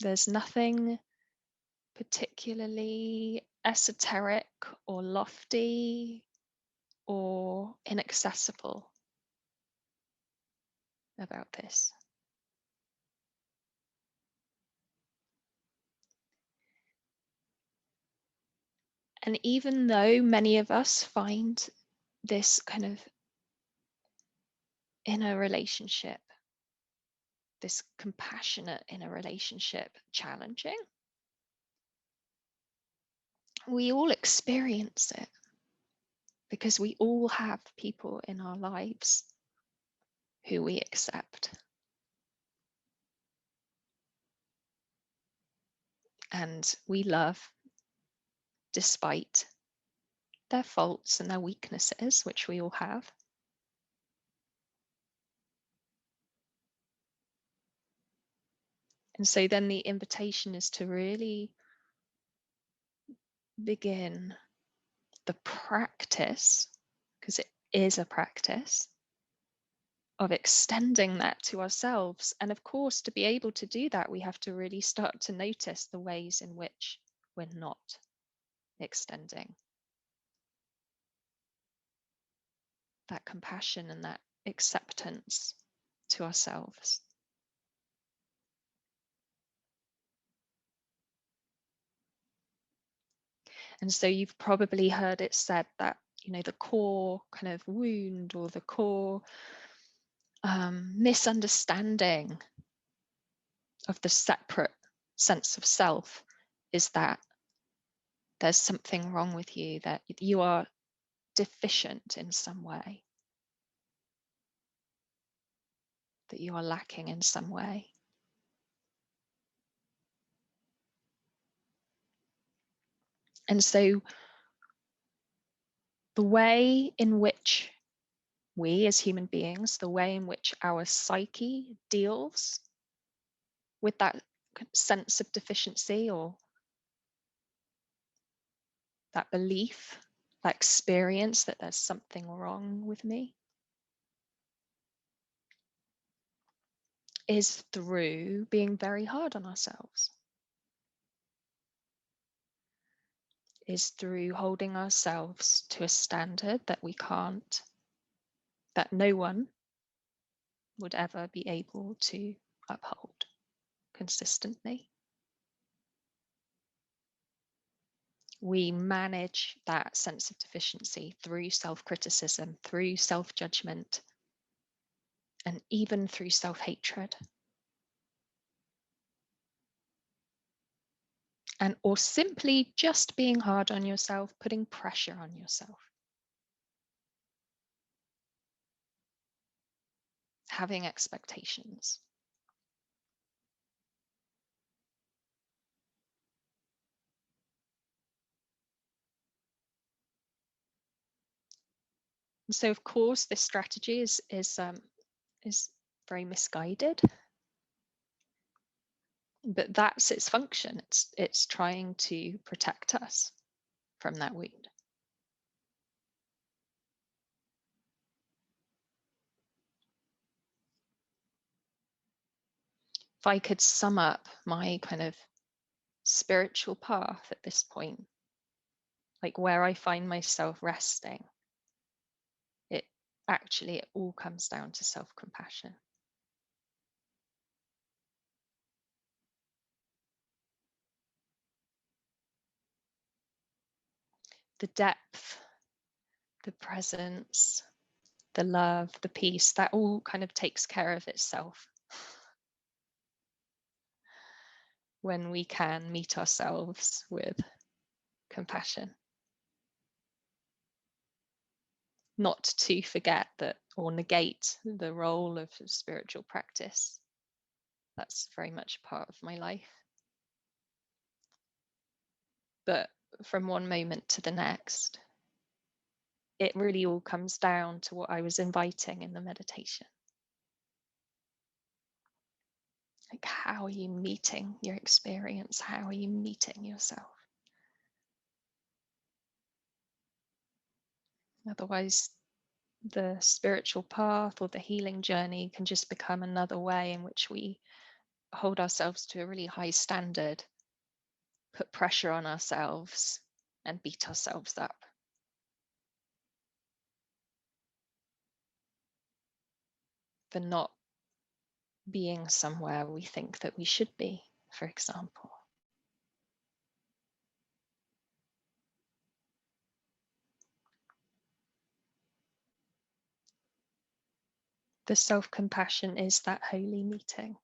There's nothing particularly esoteric or lofty or inaccessible about this. And even though many of us find this kind of inner relationship, this compassionate inner relationship, challenging, we all experience it because we all have people in our lives who we accept. And we love despite their faults and their weaknesses, which we all have. And so then the invitation is to really begin the practice, because it is a practice, of extending that to ourselves. And of course, to be able to do that, we have to really start to notice the ways in which we're not extending that compassion and that acceptance to ourselves. And so you've probably heard it said that, you know, the core kind of wound or the core misunderstanding of the separate sense of self is that there's something wrong with you, that you are deficient in some way, that you are lacking in some way. And so the way in which we as human beings, the way in which our psyche deals with that sense of deficiency or that belief, that experience that there's something wrong with me, is through being very hard on ourselves, is through holding ourselves to a standard that we can't, that no one would ever be able to uphold consistently. We manage that sense of deficiency through self-criticism, through self-judgment, and even through self-hatred. And or simply just being hard on yourself, putting pressure on yourself. Having expectations. So of course this strategy is very misguided, but that's its function. It's trying to protect us from that wound. If I could sum up my kind of spiritual path at this point, like where I find myself resting, it all comes down to self-compassion. The depth, the presence, the love, the peace, that all kind of takes care of itself when we can meet ourselves with compassion. Not to forget that or negate the role of spiritual practice. That's very much part of my life. But from one moment to the next, it really all comes down to what I was inviting in the meditation. Like, how are you meeting your experience? How are you meeting yourself? Otherwise, the spiritual path or the healing journey can just become another way in which we hold ourselves to a really high standard, put pressure on ourselves, and beat ourselves up. For not being somewhere we think that we should be, for example. The self-compassion is that holy meeting.